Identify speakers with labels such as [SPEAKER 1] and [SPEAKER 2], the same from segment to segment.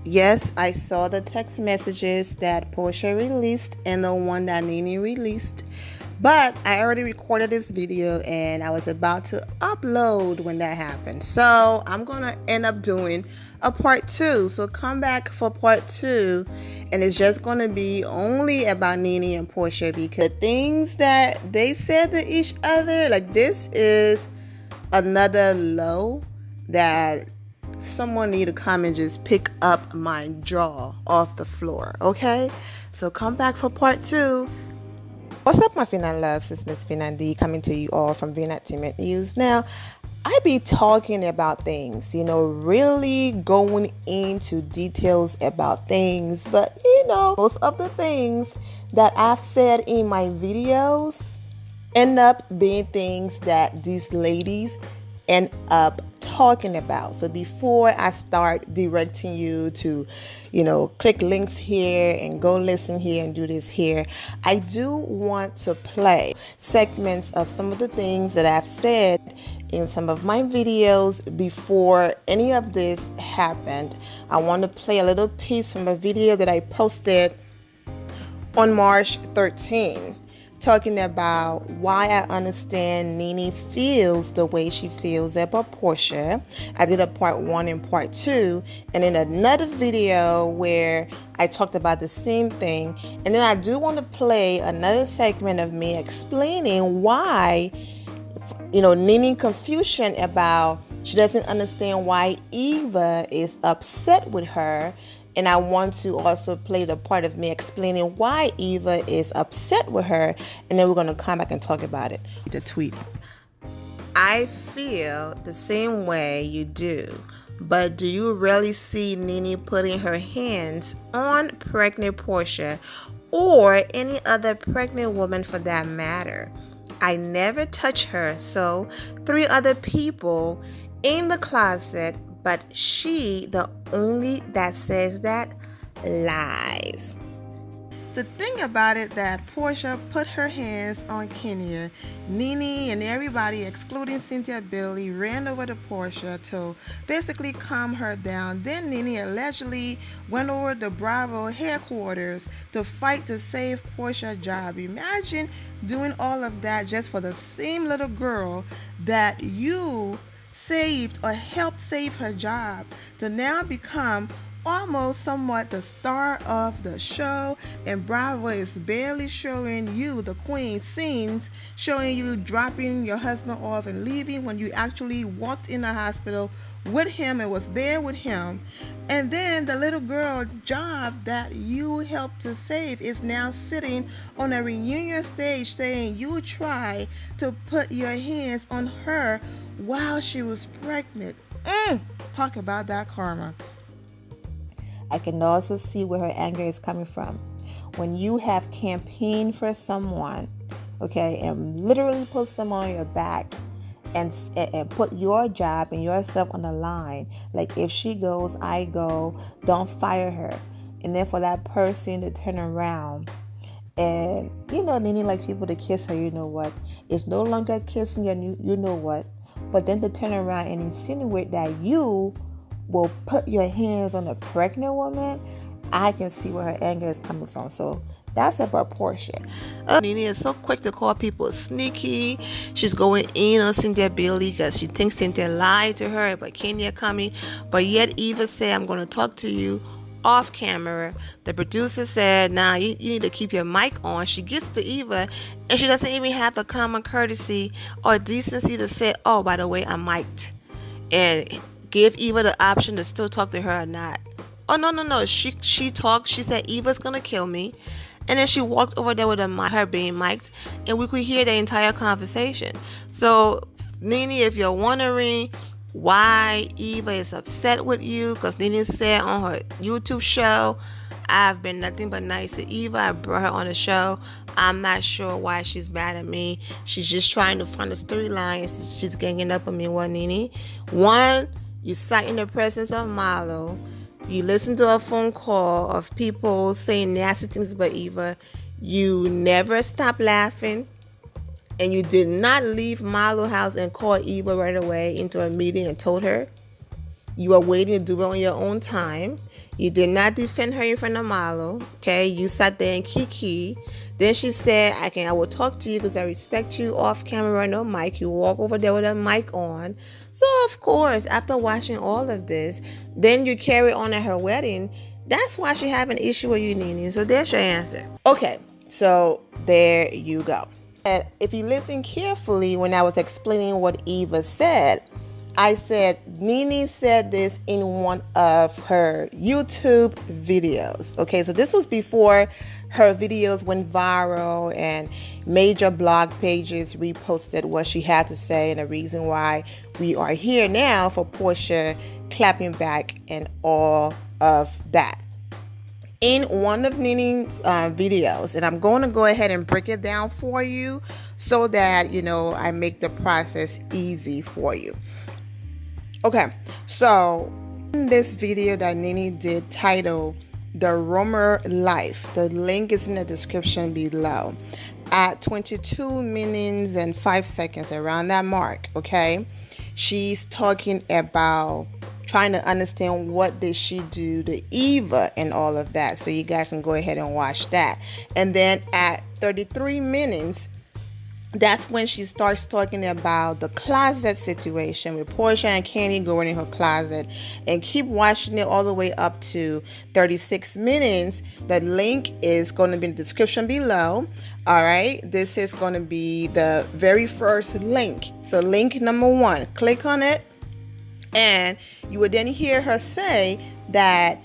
[SPEAKER 1] Yes, I saw the text messages that Porsha released and the one that Nene released. But I already recorded this video and I was about to upload when that happened. So I'm going to end up doing a part 2. So come back for part 2. And it's just going to be only about Nene and Porsha, because the things that they said to each other, like, this is another low that someone need to come and just pick up my jaw off the floor. Okay, so come back for part 2. What's up, my Finan loves? It's Miss Finan D coming to you all from Vin Entertainment News. Now, I be talking about things, really going into details about things, but most of the things that I've said in my videos end up being things that these ladies end up talking about. So before I start directing you to, click links here and go listen here and do this here, I do want to play segments of some of the things that I've said in some of my videos before any of this happened. I want to play a little piece from a video that I posted on March 13th. Talking about why I understand Nene feels the way she feels about Porsha. I did a part 1 and part 2, and in another video where I talked about the same thing. And then I do want to play another segment of me explaining why, Nene confusion about she doesn't understand why Eva is upset with her. And I want to also play the part of me explaining why Eva is upset with her. And then we're going to come back and talk about it. The tweet. I feel the same way you do. But do you really see Nene putting her hands on pregnant Porsha or any other pregnant woman for that matter? I never touch her. So 3 other people in the closet, but she, the only that says that, lies. The thing about it that Porsha put her hands on Kenya, Nene and everybody, excluding Cynthia Billy, ran over to Porsha to basically calm her down. Then Nene allegedly went over to Bravo headquarters to fight to save Porsha's job. Imagine doing all of that just for the same little girl that you saved or helped save her job, to now become almost somewhat the star of the show, and Bravo is barely showing you, the queen, scenes showing you dropping your husband off and leaving when you actually walked in the hospital with him and was there with him. And then the little girl job that you helped to save is now sitting on a reunion stage saying you tried to put your hands on her while she was pregnant. Talk about that karma. I can also see where her anger is coming from. When you have campaigned for someone, okay, and literally put someone on your back and put your job and yourself on the line, like if she goes, I go, don't fire her. And then for that person to turn around and, Nene like people to kiss her, it's no longer kissing you, but then to turn around and insinuate that you will put your hands on a pregnant woman, I can see where her anger is coming from. So that's about Porsha. Nene is so quick to call people sneaky. She's going in on Cynthia Billy because she thinks Cynthia lied to her about Kenya coming. But yet Eva said, I'm going to talk to you off camera. The producer said, nah, you need to keep your mic on. She gets to Eva and she doesn't even have the common courtesy or decency to say, oh, by the way, I'm mic'd, and give Eva the option to still talk to her or not. Oh, no. She talked. She said, Eva's going to kill me. And then she walked over there with her being mic'd, and we could hear the entire conversation. So, Nene, if you're wondering why Eva is upset with you, because Nene said on her YouTube show, I've been nothing but nice to Eva. I brought her on the show. I'm not sure why she's mad at me. She's just trying to find a storyline. She's ganging up on me. What, Nene? One, you sat in the presence of Marlo. You listen to a phone call of people saying nasty things about Eva. You never stopped laughing. And you did not leave Marlo's house and call Eva right away into a meeting and told her. You are waiting to do it on your own time. You did not defend her in front of Malo. Okay, you sat there and kiki. Then she said, I will talk to you because I respect you off camera, no mic. You walk over there with a mic on. So of course, after watching all of this, then you carry on at her wedding. That's why she have an issue with you, Nene. So there's your answer. Okay, so there you go. And if you listen carefully when I was explaining what Eva said, I said Nene said this in one of her YouTube videos. Okay, so this was before her videos went viral and major blog pages reposted what she had to say and the reason why we are here now for Porsha clapping back and all of that. In one of Nene's videos, and I'm going to go ahead and break it down for you so that, I make the process easy for you. Okay, so in this video that Nene did titled The Rumor Life, the link is in the description below. At 22 minutes and 5 seconds, around that mark, okay, she's talking about trying to understand what did she do to Eva and all of that. So you guys can go ahead and watch that. And then at 33 minutes, that's when she starts talking about the closet situation with Porsha and Candy going in her closet, and keep watching it all the way up to 36 minutes. The link is going to be in the description below. All right, this is going to be the very first link. So link number 1, click on it, and you would then hear her say that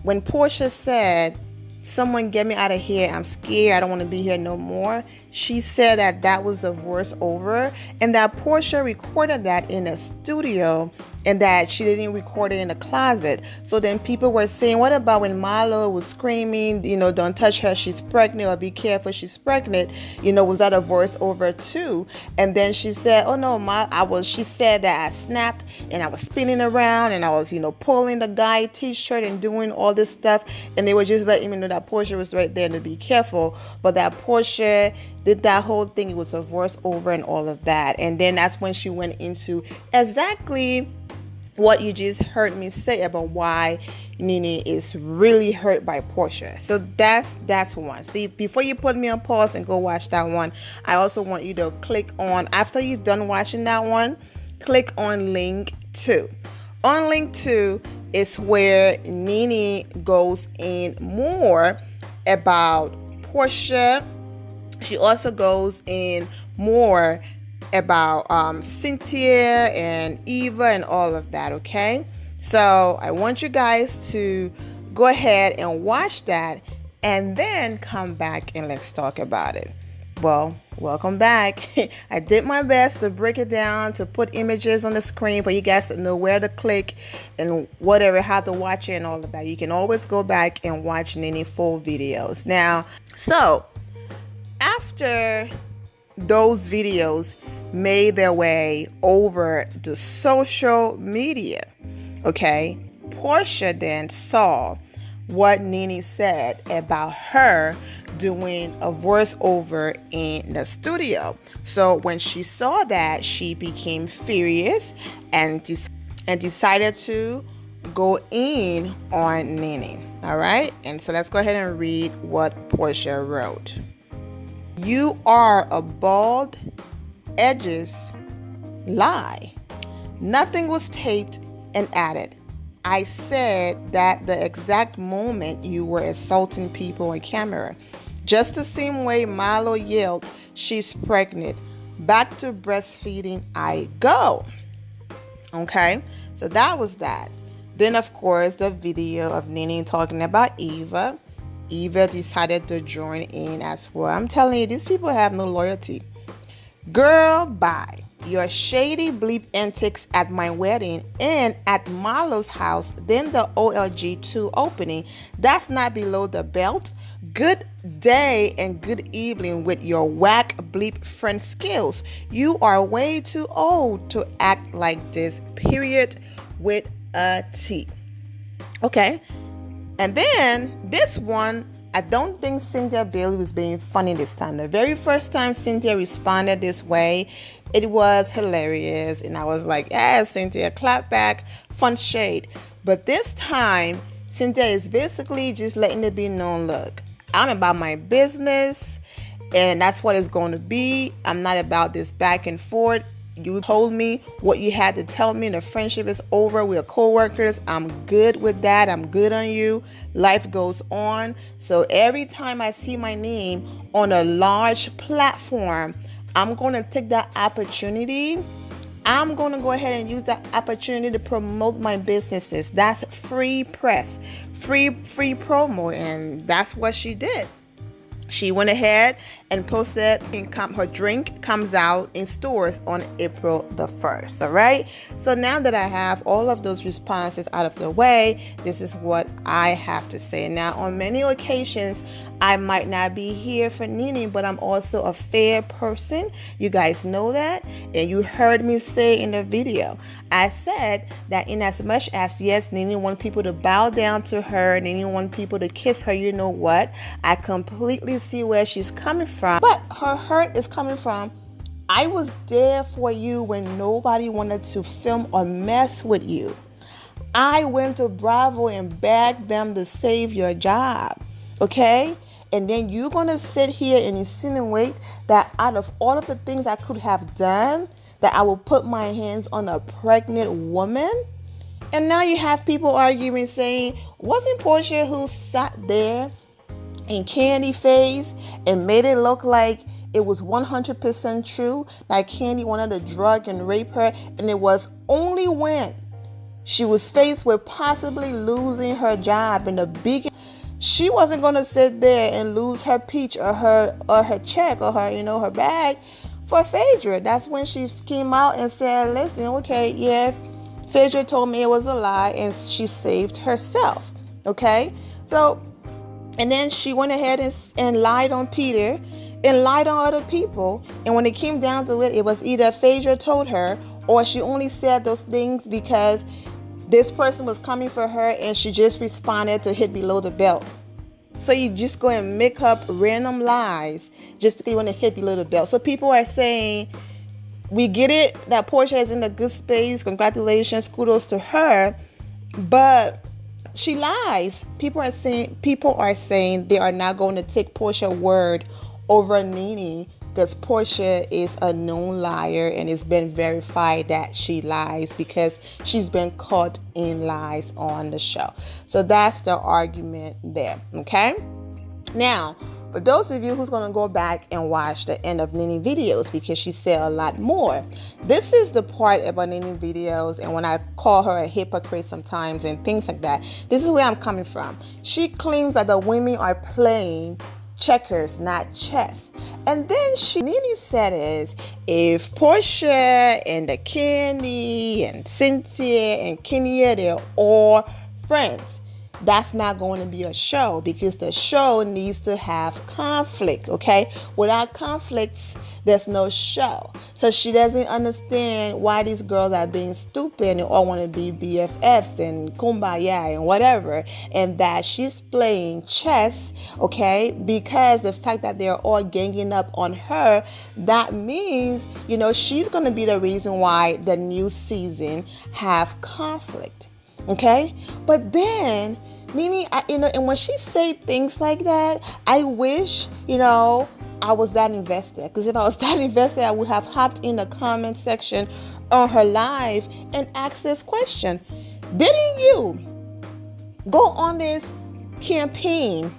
[SPEAKER 1] when Porsha said, "Someone get me out of here, I'm scared, I don't want to be here no more," she said that was the voice over, and that Porsha recorded that in a studio and that she didn't record it in the closet. So then people were saying, what about when Malo was screaming, don't touch her, she's pregnant, or be careful, she's pregnant, was that a voice over too? And then she said, oh no, she said that I snapped and I was spinning around and I was, pulling the guy t-shirt and doing all this stuff, and they were just letting me know that Porsha was right there and to be careful, but that Porsha did that whole thing. It was a voice over and all of that. And then that's when she went into exactly what you just heard me say about why Nene is really hurt by Porsha. So that's one. See, before you put me on pause and go watch that one, I also want you to click on, after you're done watching that one, click on link 2. On link 2 is where Nene goes in more about Porsha. She also goes in more about Cynthia and Eva and all of that, okay? So I want you guys to go ahead and watch that and then come back and let's talk about it. Well, welcome back. I did my best to break it down, to put images on the screen for you guys to know where to click and whatever, how to watch it and all of that. You can always go back and watch Nene full videos. Now, so after those videos made their way over to social media, okay, Porsha then saw what Nene said about her doing a voiceover in the studio. So when she saw that, she became furious and decided to go in on Nene. All right, and so let's go ahead and read what Porsha wrote. You are a bald edges lie. Nothing was taped and added. I said that the exact moment you were assaulting people on camera. Just the same way Milo yelled, she's pregnant. Back to breastfeeding I go. Okay, so that was that. Then, of course, the video of Nene talking about Eva. Eva decided to join in as well. I'm telling you, these people have no loyalty. Girl, bye. Your shady bleep antics at my wedding and at Marlo's house, then the OLG2 opening. That's not below the belt. Good day and good evening with your whack bleep friend skills. You are way too old to act like this, period, with a T. Okay. And then this one I don't think Cynthia Bailey was being funny this time. The very first time Cynthia responded this way, it was hilarious. And I was like, yeah, Cynthia, clap back, fun shade. But this time, Cynthia is basically just letting it be known, look, I'm about my business, and that's what it's going to be. I'm not about this back and forth. You told me what you had to tell me, and the friendship is over. We're co-workers. I'm good with that. I'm good on you. Life goes on. So every time I see my name on a large platform, I'm going to take that opportunity. I'm going to go ahead and use that opportunity to promote my businesses. That's free press, free promo, and that's what she did. She went ahead and posted her drink comes out in stores on April the 1st. All right. So now that I have all of those responses out of the way, this is what I have to say. Now, on many occasions, I might not be here for Nene, but I'm also a fair person. You guys know that. And you heard me say in the video, I said that in as much as, yes, Nene wants people to bow down to her, Nene wants people to kiss her, you know what? I completely see where she's coming from. But her hurt is coming from, I was there for you when nobody wanted to film or mess with you. I went to Bravo and begged them to save your job. Okay? And then you're going to sit here and insinuate that out of all of the things I could have done, that I will put my hands on a pregnant woman? And now you have people arguing saying, wasn't Porsha who sat there in Candy face and made it look like it was 100% true, that Candy wanted to drug and rape her, and it was only when she was faced with possibly losing her job in the beginning. She wasn't going to sit there and lose her peach or her check or her, her bag for Phaedra. That's when she came out and said, listen, okay, yeah, Phaedra told me it was a lie, and she saved herself. Okay? So, and then she went ahead and lied on Peter and lied on other people. And when it came down to it, it was either Phaedra told her, or she only said those things because this person was coming for her and she just responded to hit below the belt. So you just go and make up random lies just to want to hit below the belt. So people are saying, we get it that Porsha is in a good space. Congratulations, kudos to her. But she lies. People are saying they are not going to take Porsha's word over Nene, because Porsha is a known liar, and it's been verified that she lies because she's been caught in lies on the show. So that's the argument there. Okay. Now, for those of you who's going to go back and watch the end of Nene videos, because she said a lot more, this is the part about Nene videos, and when I call her a hypocrite sometimes and things like that, this is where I'm coming from. She claims that the women are playing checkers, not chess. And then Nene said is, if Porsha and the Candy and Cynthia and Kenya, they're all friends, that's not going to be a show, because the show needs to have conflict, okay? Without conflicts, there's no show. So she doesn't understand why these girls are being stupid and all want to be BFFs and kumbaya and whatever, and that she's playing chess, okay? Because the fact that they're all ganging up on her, that means, she's going to be the reason why the new season have conflict, okay? But then Nene, and when she say things like that, I wish, I was that invested. Because if I was that invested, I would have hopped in the comment section on her live and asked this question. Didn't you go on this campaign,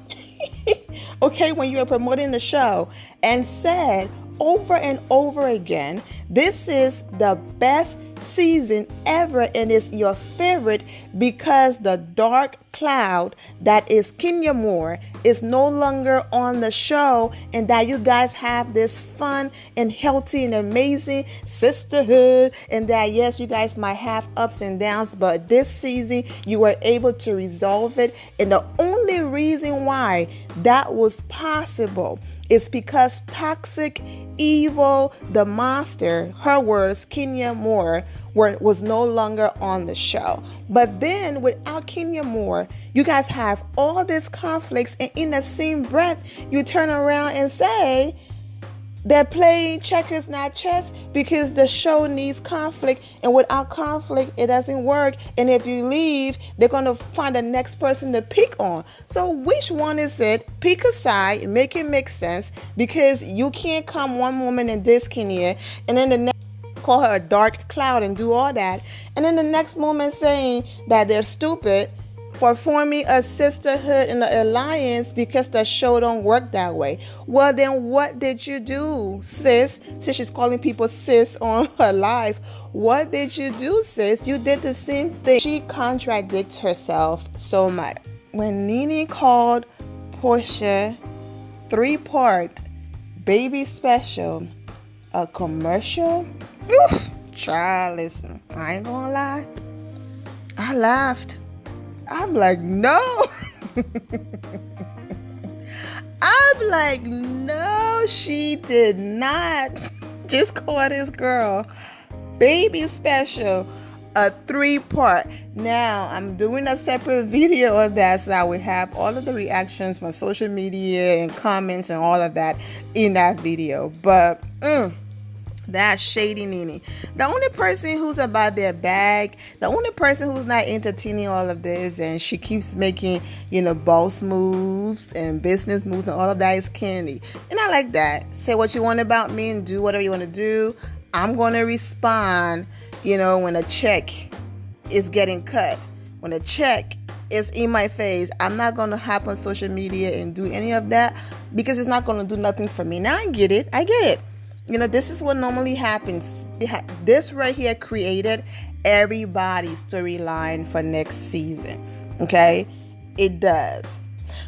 [SPEAKER 1] okay, when you were promoting the show, and said over and over again, this is the best season ever and it's your favorite because the dark cloud that is Kenya Moore is no longer on the show, and that you guys have this fun and healthy and amazing sisterhood, and that yes, you guys might have ups and downs, but this season you were able to resolve it. And the only reason why that was possible It's because toxic, evil, the monster, her words, Kenya Moore, was no longer on the show. But then without Kenya Moore, you guys have all these conflicts, and in the same breath, you turn around and say they're playing checkers, not chess, because the show needs conflict, and without conflict, it doesn't work. And if you leave, they're going to find the next person to pick on. So which one is it? Pick a side, make it make sense, because you can't come one moment and diss Kenya, and then the next call her a dark cloud and do all that, and then the next moment saying that they're stupid for forming a sisterhood and an alliance because the show don't work that way. Well, then what did you do, sis? Since she's calling people sis on her live, what did you do, sis? You did the same thing. She contradicts herself so much. When Nene called Porsha 3-part baby special a commercial, oof, child, listen, I ain't gonna lie, I laughed. I'm like, no. I'm like, no, she did not just call this girl baby special a 3-part. Now, I'm doing a separate video on that, so I will have all of the reactions from social media and comments and all of that in that video. But, that's shady Nene. The only person who's about their bag, the only person who's not entertaining all of this, and she keeps making, boss moves and business moves and all of that, is Candy. And I like that. Say what you want about me and do whatever you want to do. I'm going to respond, when a check is getting cut. When a check is in my face, I'm not going to hop on social media and do any of that, because it's not going to do nothing for me. Now I get it. This is what normally happens. This right here created everybody's storyline for next season. Okay? It does.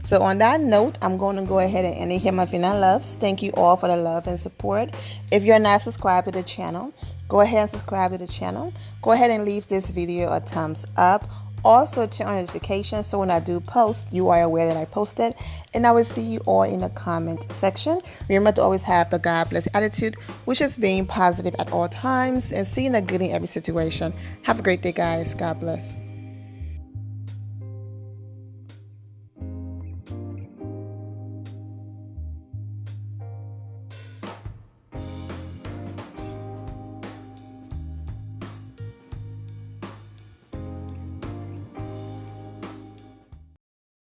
[SPEAKER 1] So on that note, I'm going to go ahead and end it here, my Fina loves. Thank you all for the love and support. If you're not subscribed to the channel, go ahead and subscribe to the channel. Go ahead and leave this video a thumbs up. Also, turn on notifications so when I do post, you are aware that I posted. And I will see you all in the comment section. Remember to always have the God bless attitude, which is being positive at all times and seeing the good in every situation. Have a great day, guys. God bless.